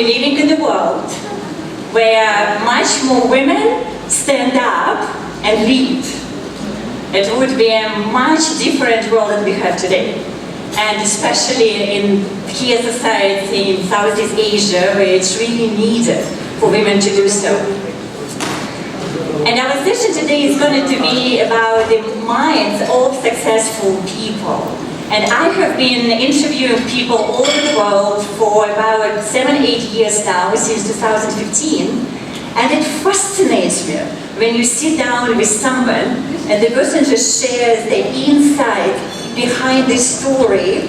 we're living in a world where much more women stand up and lead. It would be a much different world than we have today. And especially in peer society in Southeast Asia, where it's really needed for women to do so. And our session today is going to be about the minds of successful people. And I have been interviewing people all over the world for about 7-8 years now, since 2015. And it fascinates me when you sit down with someone and the person just shares the insight behind the story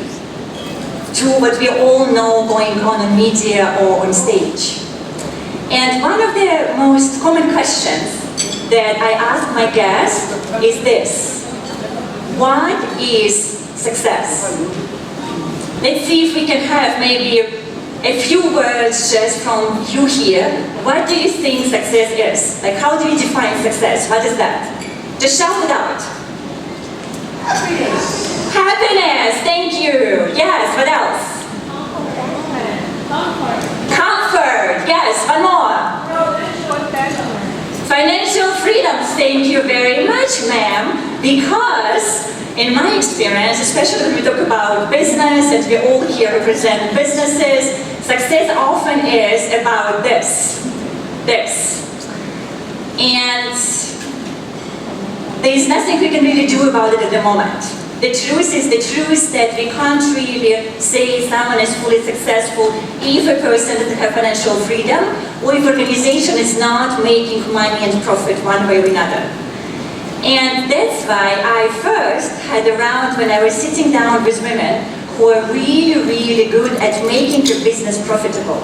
to what we all know going on in media or on stage. And one of the most common questions that I ask my guests is this: what is success? Let's see if we can have maybe a few words just from you here. What do you think success is? Like, how do you define success? What is that? Just shout it out. Happiness. Happiness, thank you. Yes, what else? Comfort, yes, one more. Financial freedom, thank you very much, ma'am. Because in my experience, especially when we talk about business, and we all here represent businesses, success often is about this. And there is nothing we can really do about it at the moment. The truth is that we can't really say someone is fully successful if a person doesn't have financial freedom, or if an organization is not making money and profit one way or another. And that's why I first had a round when I was sitting down with women who are really, really good at making a business profitable.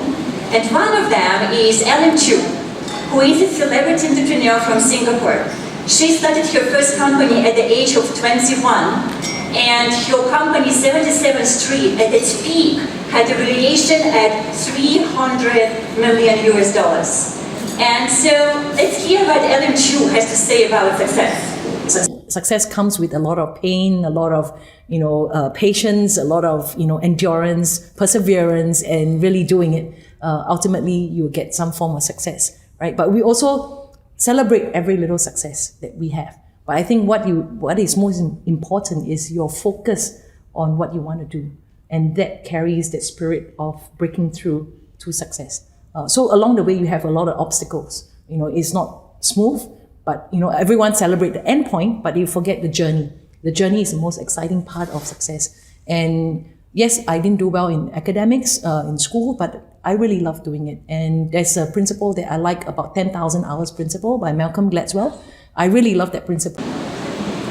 And one of them is Ellen Chu, who is a celebrity entrepreneur from Singapore. She started her first company at the age of 21, and her company, 77th Street, at its peak, had a valuation at $300 million. And so let's hear what Ellen Chu has to say about success. Success comes with a lot of pain, a lot of patience, a lot of endurance, perseverance, and really doing it. Ultimately, you will get some form of success, right? But we also celebrate every little success that we have. But I think what is most important is your focus on what you want to do, and that carries that spirit of breaking through to success. So along the way, you have a lot of obstacles. It's not smooth, but everyone celebrate the end point, but you forget the journey. The journey is the most exciting part of success. And yes, I didn't do well in academics in school, but I really love doing it. And there's a principle that I like about 10,000 hours principle by Malcolm Gladwell. I really love that principle.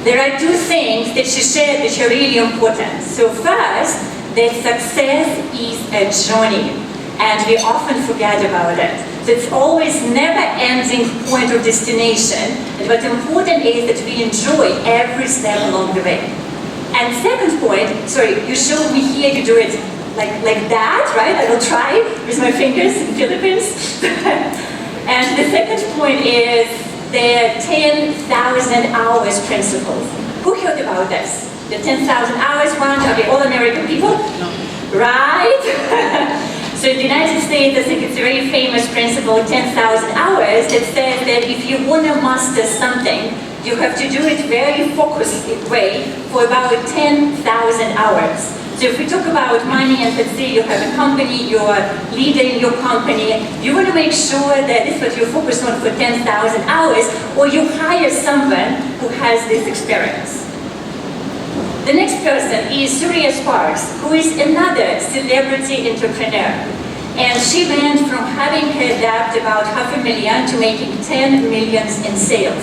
There are two things that she shared which are really important. So first, that success is a journey, and we often forget about it. So it's always never-ending point or destination. And what's important is that we enjoy every step along the way. And second point, sorry, you showed me here, you do it like that, right? I will try with my fingers in Philippines. And the second point is the 10,000 hours principle. Who heard about this? The 10,000 hours one, are they all American people? No. Right? So in the United States, I think it's a very famous principle, 10,000 hours, that says that if you want to master something, you have to do it very focused way for about 10,000 hours. So if we talk about money, and let's say you have a company, you're leading your company, you want to make sure that this is what you're focused on for 10,000 hours, or you hire someone who has this experience. The next person is Surya Sparks, who is another celebrity entrepreneur. And she went from having her debt about $500,000 to making 10 million in sales.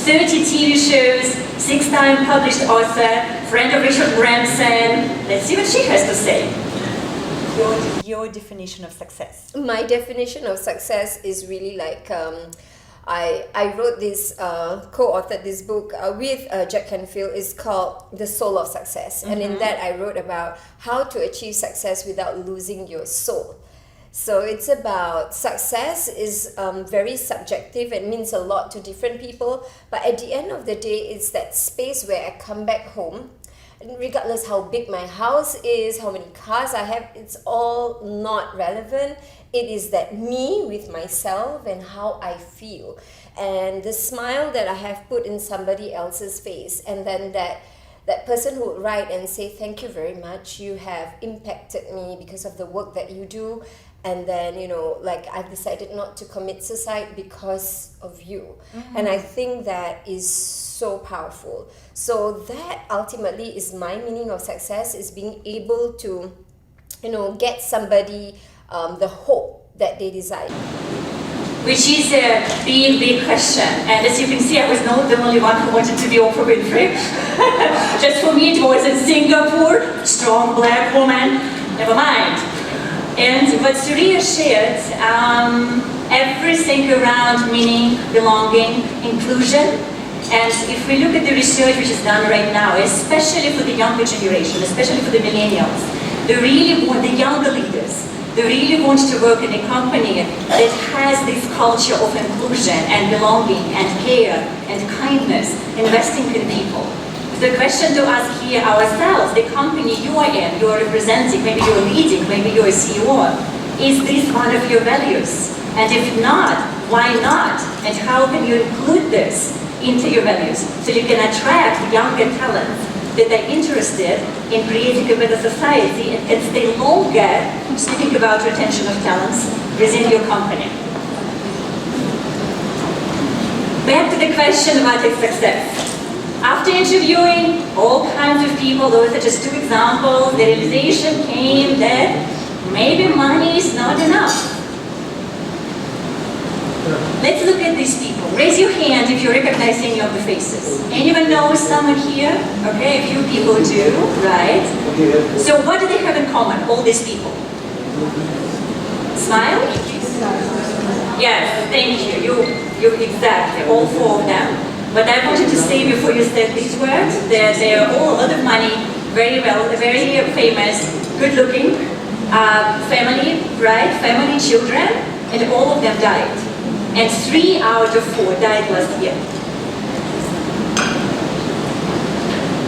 30 TV shows, 6-time published author, friend of Richard Branson. Let's see what she has to say. Your definition of success. My definition of success is really like, I wrote this, co-authored this book with Jack Canfield. It's called The Soul of Success. Mm-hmm. And in that I wrote about how to achieve success without losing your soul. So it's about success is very subjective and means a lot to different people. But at the end of the day, it's that space where I come back home regardless how big my house is, how many cars I have, it's all not relevant. It is that me with myself and how I feel. And the smile that I have put in somebody else's face, and then that person who would write and say, thank you very much, you have impacted me because of the work that you do. And then, you know, like, I've decided not to commit suicide because of you. And I think that is so powerful. So that ultimately is my meaning of success, is being able to, you know, get somebody the hope that they desire. Which is a big, big question. And as you can see, I was not the only one who wanted to be Oprah Winfrey. Just for me, it was in Singapore, strong black woman, never mind. And what Surya shared, everything around meaning, belonging, inclusion. And if we look at the research which is done right now, especially for the younger generation, especially for the millennials, they really want, the younger leaders, they really want to work in a company that has this culture of inclusion and belonging and care and kindness, investing in people. The question to ask here ourselves, the company you are in, you are representing, maybe you're leading, maybe you're a CEO, is this one of your values? And if not, why not? And how can you include this into your values so you can attract younger talent that are interested in creating a better society and can stay longer, speaking about retention of talents, within your company? Back to the question about success. After interviewing all kinds of people, those are just two examples, the realization came that maybe money is not enough. Let's look at these people. Raise your hand if you recognize any of the faces. Anyone know someone here? Okay, a few people do, right? So what do they have in common, all these people? Smile? Yes, thank you. You exactly, all four of them. But I wanted to say before you said these words that they are all a lot of money, very well, very famous, good looking, family, right? Family, children, and all of them died. And 3 out of 4 died last year.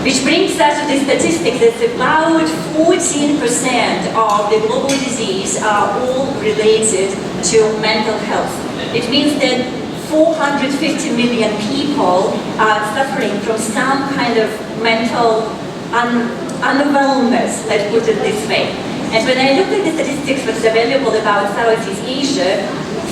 Which brings us to the statistics that about 14% of the global disease are all related to mental health. It means that 450 million people are suffering from some kind of mental unwellness, let's put it this way. And when I looked at the statistics that's available about Southeast Asia,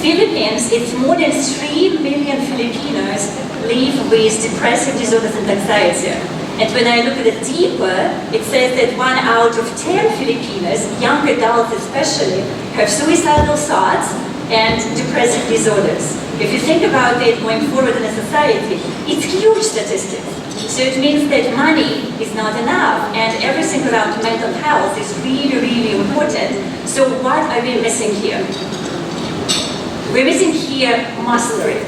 Philippines, it's more than 3 million Filipinos live with depressive disorders and anxiety. And when I look at it deeper, it says that 1 out of 10 Filipinos, young adults especially, have suicidal thoughts and depressive disorders. If you think about it going forward in a society, it's huge statistics. So it means that money is not enough, and everything around mental health is really, really important. So what are we missing here? We're missing here mastery.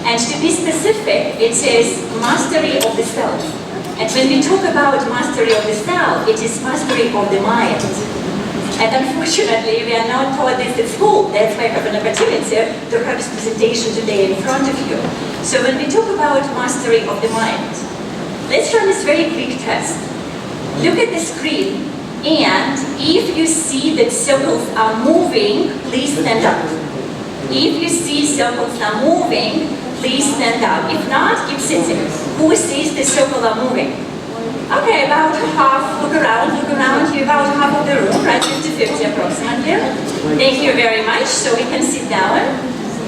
And to be specific, it is mastery of the self. And when we talk about mastery of the self, it is mastery of the mind. And unfortunately, we are not taught this at school. That's why I have an opportunity to have this presentation today in front of you. So when we talk about mastery of the mind, let's run this very quick test. Look at the screen, and if you see that circles are moving, please stand up. If you see circles are moving, please stand up. If not, keep sitting. Who sees the circles are moving? Okay, about half, look around, you're about half of the room, right, 50-50 approximately. Thank you very much, so we can sit down.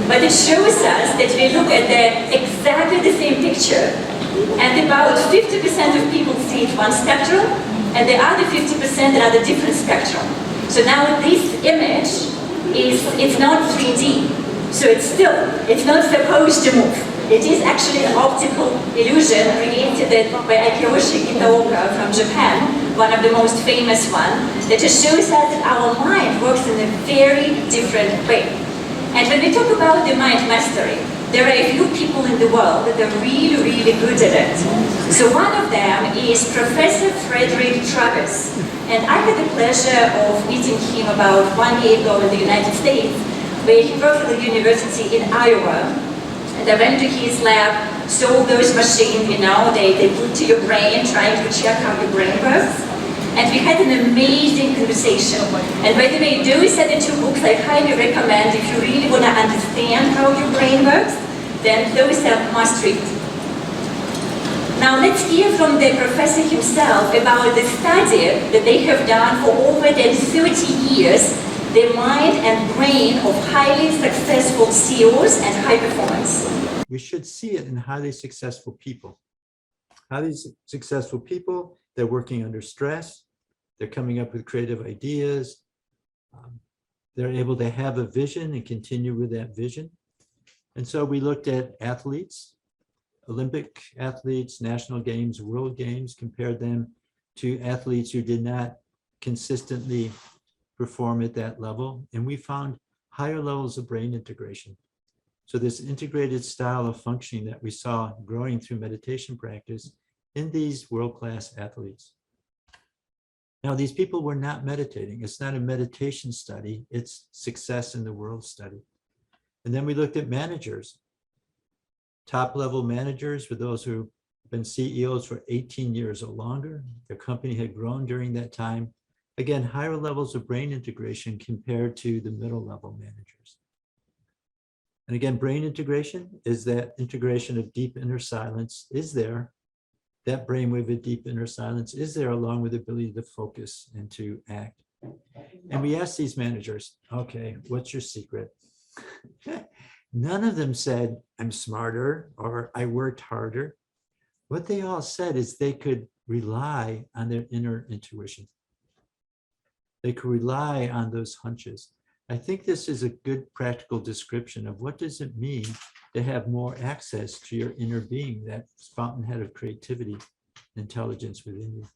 But it shows us that we look at exactly the same picture, and about 50% of people see it one spectrum, and the other 50% another different spectrum. So now this image it's not 3D, so it's not supposed to move. It is actually an optical illusion created by Akiyoshi Kitaoka from Japan, one of the most famous ones, that just shows us that our mind works in a very different way. And when we talk about the mind mastery, there are a few people in the world that are really, really good at it. So one of them is Professor Frederick Travis. And I had the pleasure of meeting him about 1 year ago in the United States, where he worked at the university in Iowa. And I went to his lab So those machines, they put to your brain, trying to check how your brain works. And we had an amazing conversation. And by the way, those are the two books I highly recommend if you really want to understand how your brain works, then those are must read. Now let's hear from the professor himself about the study that they have done for over 30 years, the mind and brain of highly successful CEOs and high performance. We should see it in highly successful people. Highly successful people, they're working under stress, they're coming up with creative ideas, they're able to have a vision and continue with that vision. And so we looked at athletes, Olympic athletes, national games, world games, compared them to athletes who did not consistently perform at that level. And we found higher levels of brain integration. So this integrated style of functioning that we saw growing through meditation practice in these world-class athletes. Now, these people were not meditating. It's not a meditation study, it's success in the world study. And then we looked at managers. Top-level managers were those who've been CEOs for 18 years or longer. Their company had grown during that time. Again, higher levels of brain integration compared to the middle-level managers. And again, brain integration is that integration of deep inner silence is there. That brainwave of deep inner silence is there, along with the ability to focus and to act. And we asked these managers, okay, what's your secret? None of them said, I'm smarter or I worked harder. What they all said is they could rely on their inner intuition. They could rely on those hunches. I think this is a good practical description of what does it mean to have more access to your inner being, that fountainhead of creativity, intelligence within you.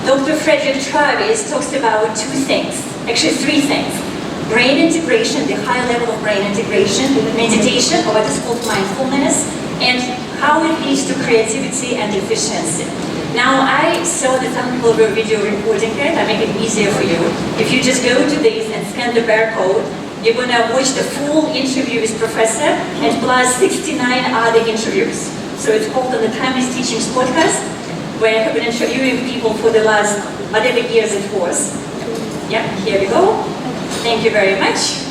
Dr. Frederick Travis talks about two things, actually three things. Brain integration, the high level of brain integration, meditation, or what is called mindfulness, and how it leads to creativity and efficiency. Now, I saw that some people were video recording it. I make it easier for you. If you just go to this and scan the barcode, you're going to watch the full interview with Professor and plus 69 other interviews. So it's called on the Timeless Teachings podcast, where I have been interviewing people for the last whatever years it was. Yeah, here we go. Thank you very much.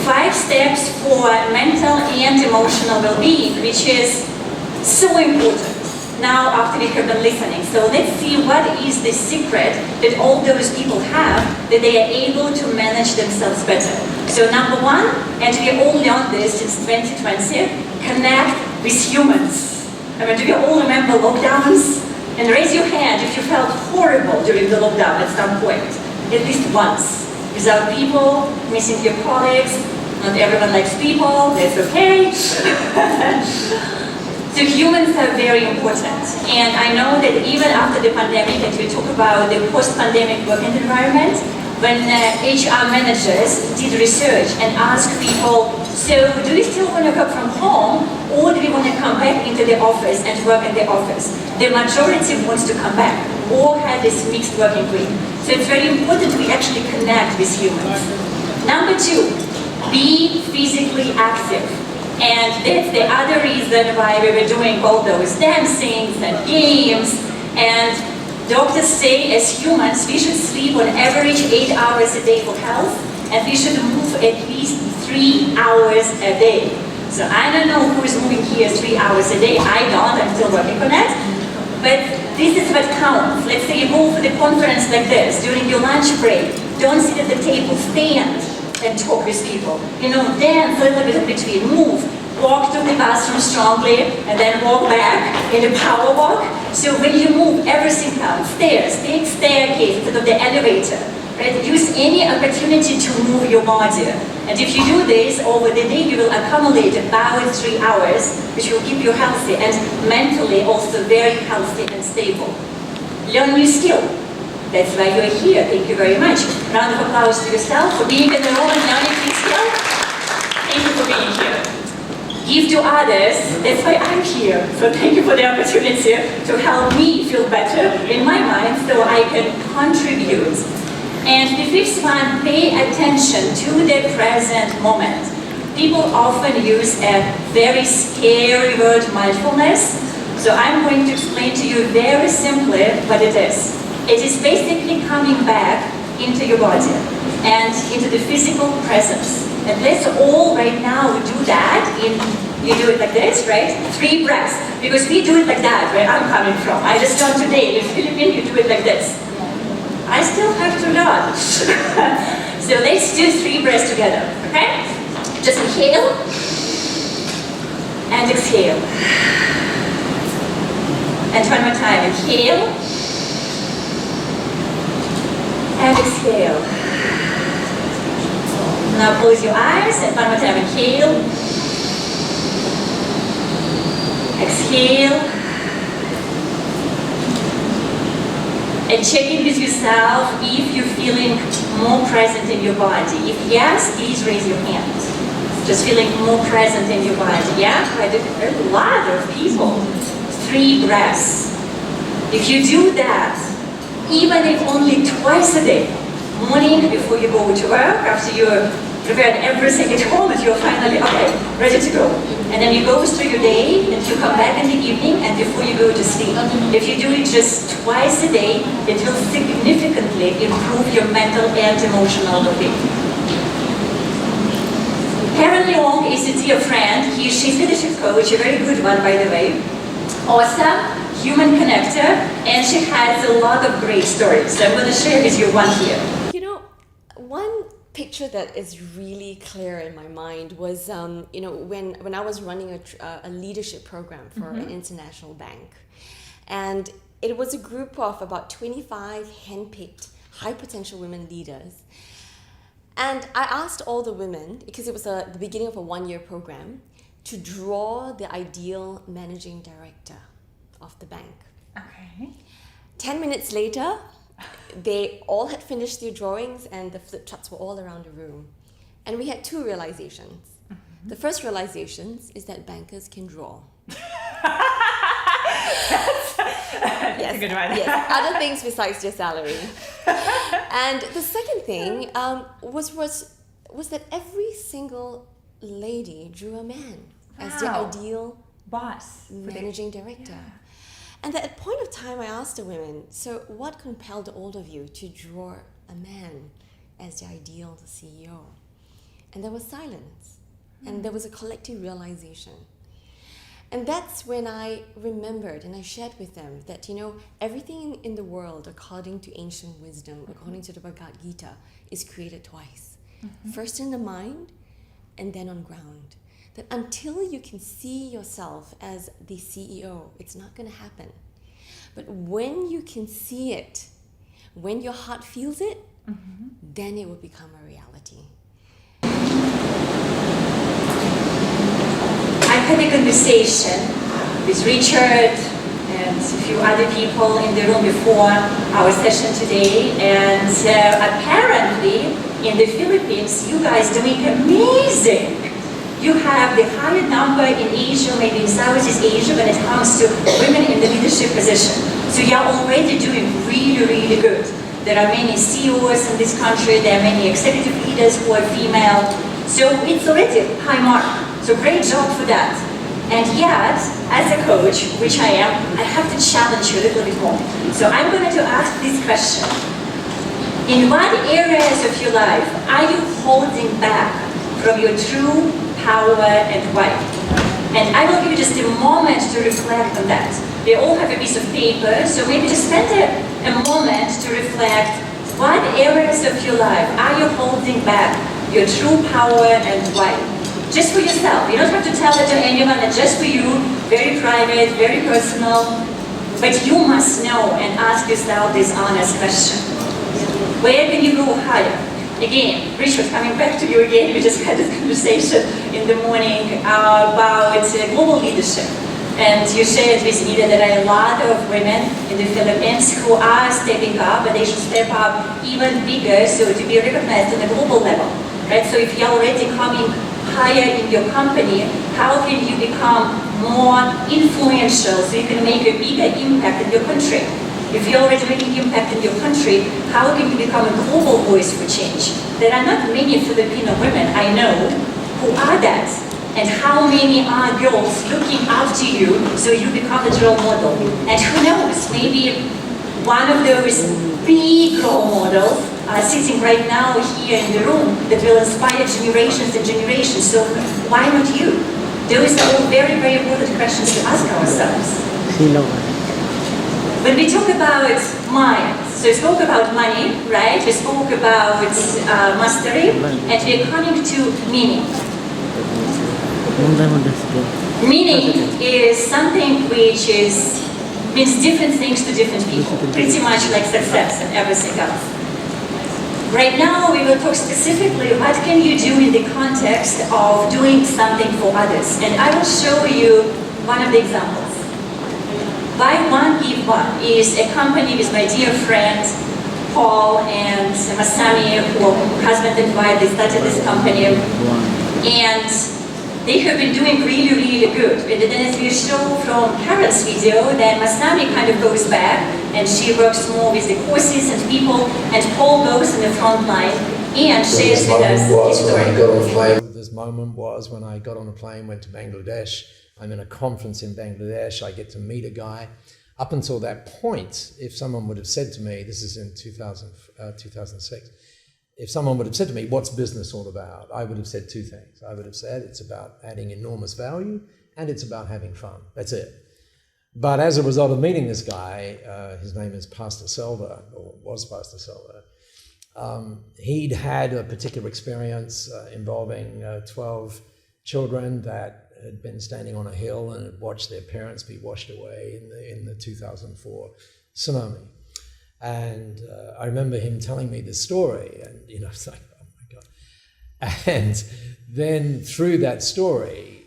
5 steps for mental and emotional well-being, which is so important now after we have been listening. So let's see what is the secret that all those people have that they are able to manage themselves better. So number 1, and we all learned this since 2020, connect with humans. I mean, do you all remember lockdowns? And raise your hand if you felt horrible during the lockdown at some point, at least once. Without people, missing your colleagues, not everyone likes people, that's okay. So humans are very important. And I know that even after the pandemic, and we talk about the post-pandemic working environment, when HR managers did research and asked people, so do we still want to work from home, or do we want to come back into the office and work in the office? The majority wants to come back, or have this mixed working group. So it's very important we actually connect with humans. Number 2, be physically active. And that's the other reason why we were doing all those dancings and games. And doctors say as humans, we should sleep on average 8 hours a day for health, and we should move at least 3 hours a day. So I don't know who is moving here 3 hours a day. I don't, I'm still working on that. But this is what counts. Let's say you go for the conference like this, during your lunch break, don't sit at the table, stand and talk with people. Dance a little bit in between, move, walk to the bathroom strongly, and then walk back in a power walk. So when you move, everything counts. Stairs, take staircase instead of the elevator. Right? Use any opportunity to move your body. And if you do this over the day, you will accumulate about 3 hours, which will keep you healthy and mentally also very healthy and stable. Learn new skill. That's why you're here. Thank you very much. Round of applause to yourself for being in the room and learning new skill. Thank you for being here. Give to others. That's why I'm here. So thank you for the opportunity to help me feel better in my mind so I can contribute. And the 5th one, pay attention to the present moment. People often use a very scary word, mindfulness. So I'm going to explain to you very simply what it is. It is basically coming back into your body and into the physical presence. And let's all right now do that. You do it like this, right? 3 breaths. Because we do it like that, where I'm coming from. I just learned today, in Philippines, you do it like this. I still have to learn. So let's do 3 breaths together, okay? Just inhale and exhale. And one more time, inhale and exhale. Now close your eyes and one more time, inhale, exhale, and check in with yourself if you're feeling more present in your body. If yes, please raise your hand. Just feeling more present in your body, yeah? Quite a lot of people. 3 breaths. If you do that, even if only twice a day, morning before you go to work, after you're prepared everything at home, and you're finally, okay, ready to go. And then you go through your day, and you come back in the evening, and before you go to sleep. If you do it just twice a day, it will significantly improve your mental and emotional well-being. Karen Leong is a dear friend. She's a leadership coach, a very good one, by the way. Awesome, human connector, and she has a lot of great stories. So I'm going to share with you one here. You know, one picture that is really clear in my mind was, you know, when I was running a leadership program for an international bank. And it was a group of about 25 handpicked high potential women leaders. And I asked all the women, because it was the beginning of a 1-year program, to draw the ideal managing director of the bank. Okay. 10 minutes later, they all had finished their drawings and the flip charts were all around the room. And we had 2 realizations. The first realization is that bankers can draw. That's a good one. Yes, other things besides their salary. And the second thing was that every single lady drew a man as their ideal boss, managing director. And at a point of time, I asked the women, so what compelled all of you to draw a man as the ideal CEO? And there was silence. And there was a collective realization. And that's when I remembered and I shared with them that, you know, everything in the world, according to ancient wisdom, according to the Bhagavad Gita, is created twice. First in the mind and then on ground. That until you can see yourself as the CEO, it's not going to happen. But when you can see it, when your heart feels it, then it will become a reality. I had a conversation with Richard and a few other people in the room before our session today, and apparently in the Philippines you guys doing amazing. You have the higher number in Asia, maybe in Southeast Asia, when it comes to women in the leadership position. So you're already doing really, really good. There are many CEOs in this country, there are many executive leaders who are female. So it's already high mark. So great job for that. And yet, as a coach, which I am, I have to challenge you a little bit more. So I'm going to ask this question. In what areas of your life are you holding back from your true power and why? And I will give you just a moment to reflect on that. They all have a piece of paper, so maybe just spend a moment to reflect what areas of your life are you holding back your true power and why? Just for yourself. You don't have to tell it to anyone, it's just for you, very private, very personal. But you must know and ask yourself this honest question. Where can you go higher? Again, Richard, coming back to you again, we just had this conversation in the morning about global leadership. And you shared with me that there are a lot of women in the Philippines who are stepping up, and they should step up even bigger, so to be recognized on a global level. Right? So if you're already coming higher in your company, how can you become more influential so you can make a bigger impact in your country? If you're already making impact in your country, how can you become a global voice for change? There are not many Filipino women I know who who are that? And how many are girls looking up to you so you become a role model? And who knows, maybe one of those big role models are sitting right now here in the room that will inspire generations and generations. So why not you? Those are all very, very important questions to ask ourselves. When we talk about mind, so we spoke about money, right? We spoke about mastery, and we're coming to meaning. Meaning is something which means different things to different people, pretty much like success and everything else. Right now, we will talk specifically what can you do in the context of doing something for others. And I will show you one of the examples. Buy One, Give One is a company with my dear friend Paul and Masami, who husband and wife, they started this company. And they have been doing really, really good. And then as we show from Karen's video, then Masami kind of goes back and she works more with the courses and people, and Paul goes in the front line and shares with us his story. This moment was when I got on a plane, went to Bangladesh. I'm in a conference in Bangladesh. I get to meet a guy. Up until that point, if someone would have said to me, this is in 2006, if someone would have said to me, what's business all about? I would have said two things. I would have said it's about adding enormous value and it's about having fun. That's it. But as a result of meeting this guy, his name is Pastor Selva, or was Pastor Selva, he'd had a particular experience involving 12 children that had been standing on a hill and had watched their parents be washed away in the 2004 tsunami. And I remember him telling me this story, and it's like, oh my God. And then through that story,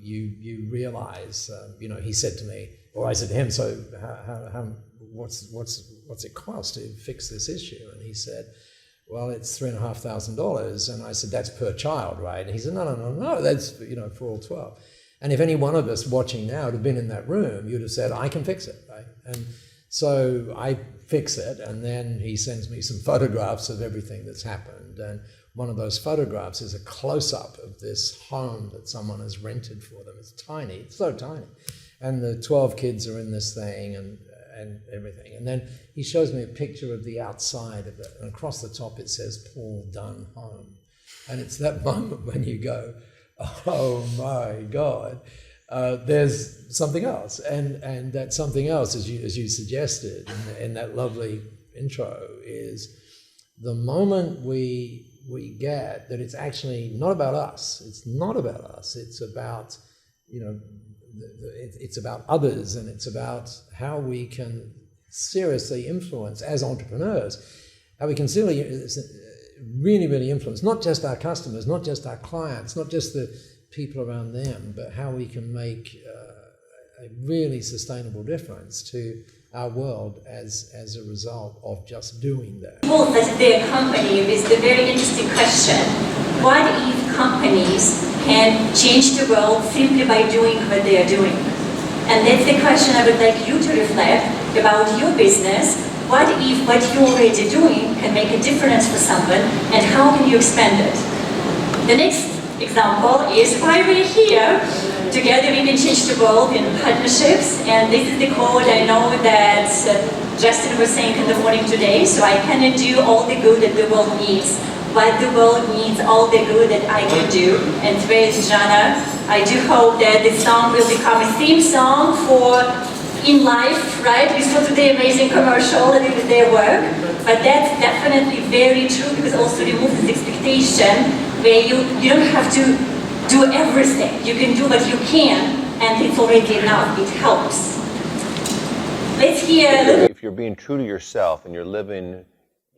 you realize, he said to me, or I said to him, so what's it cost to fix this issue? And he said, well, it's $3,500. And I said, that's per child, right? And he said, no, that's, for all 12. And if any one of us watching now had been in that room, you'd have said, I can fix it, right? And so I fix it, and then he sends me some photographs of everything that's happened. And one of those photographs is a close-up of this home that someone has rented for them. It's tiny, it's so tiny. And the 12 kids are in this thing and everything. And then he shows me a picture of the outside of it, and across the top it says, Paul Dunn Home. And it's that moment when you go, oh my God, there's something else. And that something else, as you suggested in that lovely intro, is the moment we get that it's actually not about us. It's not about us. It's about, it's about others, and it's about how we can seriously influence as entrepreneurs, how we can really, really influence not just our customers, not just our clients, not just the people around them, but how we can make a really sustainable difference to our world as a result of just doing that. People that their company with the very interesting question, what if companies can change the world simply by doing what they are doing? And that's the question I would like you to reflect about your business. What if what you're already doing can make a difference for someone, and how can you expand it? The next example is why we're here. Together we can change the world in partnerships, and this is the quote I know that Justin was saying in the morning today. So I cannot do all the good that the world needs, but the world needs all the good that I can do. And today is Yana. I do hope that this song will become a theme song for in life, right? We saw today amazing commercial that it is their work, but that's definitely very true, because also removes this expectation where you don't have to do everything. You can do what you can, and it's already enough. It helps. Let's hear. If you're being true to yourself and you're living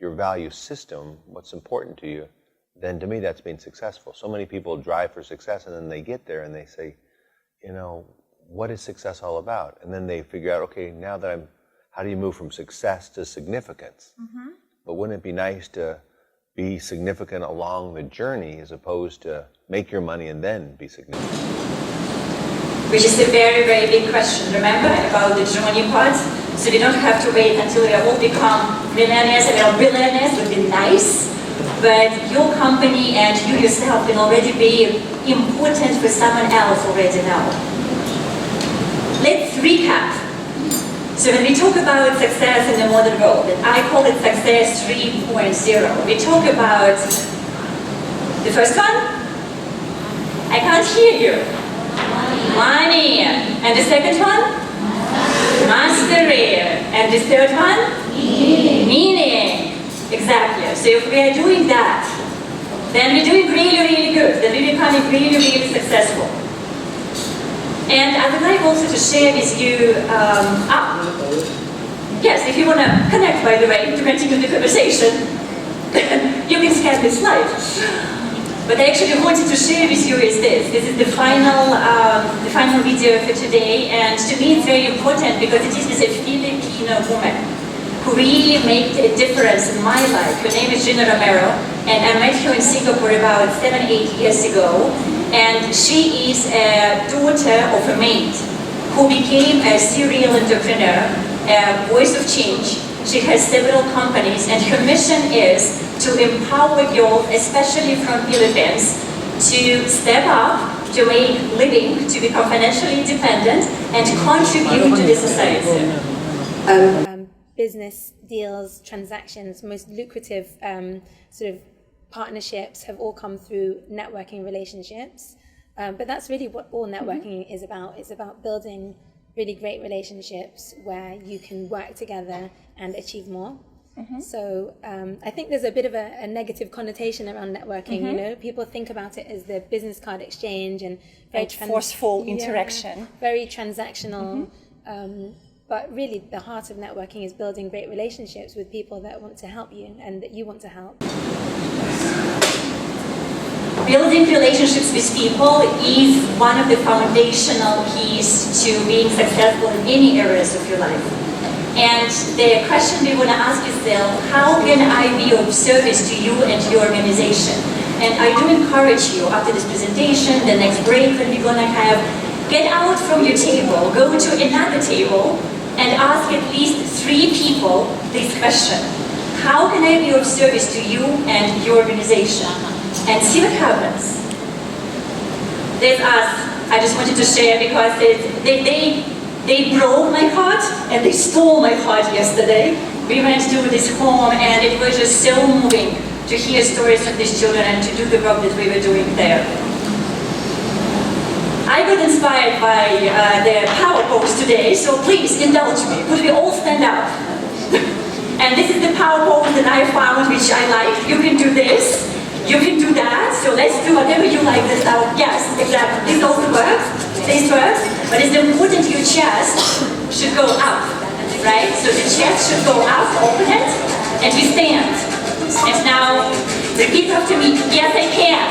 your value system, what's important to you, then to me that's being successful. So many people drive for success, and then they get there and they say, what is success all about? And then they figure out, okay, now that how do you move from success to significance? Mm-hmm. But wouldn't it be nice to be significant along the journey as opposed to make your money and then be significant? Which is a very, very big question, remember, about the journey part. So we don't have to wait until we all become millionaires and billionaires. It would be nice. but your company and you yourself can already be important for someone else already now. Let's recap. So when we talk about success in the modern world, and I call it success 3.0, we talk about the first one. I can't hear you. Money. And the second one? Mastery. And the third one? Meaning. Exactly. So if we are doing that, then we're doing really, really good. Then we're becoming really, really successful. And I would like also to share with you, yes, if you want to connect, by the way, to continue the conversation, you can scan this slide. But I actually wanted to share with you is this. This is the final video for today, and to me it's very important because it is a Filipino woman who really made a difference in my life. Her name is Gina Romero, and I met her in Singapore about 7-8 years ago. And she is a daughter of a maid who became a serial entrepreneur, a voice of change. She has several companies, and her mission is to empower girls, especially from Philippines, to step up, to make living, to become financially independent, and contribute to the society. Business deals, transactions, most lucrative sort of partnerships have all come through networking relationships. But that's really what all networking is about. It's about building really great relationships where you can work together and achieve more. So I think there's a bit of a negative connotation around networking. You know, people think about it as the business card exchange and very forceful interaction, very transactional. But really, the heart of networking is building great relationships with people that want to help you and that you want to help. Building relationships with people is one of the foundational keys to being successful in any areas of your life. And the question we want to ask yourself, how can I be of service to you and your organization? And I do encourage you, after this presentation, the next break that we're going to have, get out from your table, go to another table, and ask at least 3 people this question. How can I be of service to you and your organization? And see what happens. There's us. I just wanted to share because they broke my heart and they stole my heart yesterday. We went to this home and it was just so moving to hear stories of these children and to do the work that we were doing there. I got inspired by the power pose today, so please indulge me. Could we all stand up? And this is the power pose that I found, which I like. You can do this, you can do that, so let's do whatever you like this out. Yes, exactly. This also works, this works, but it's important your chest should go up, right? So the chest should go up, open it, and you stand. And now, repeat after me. Yes, I can.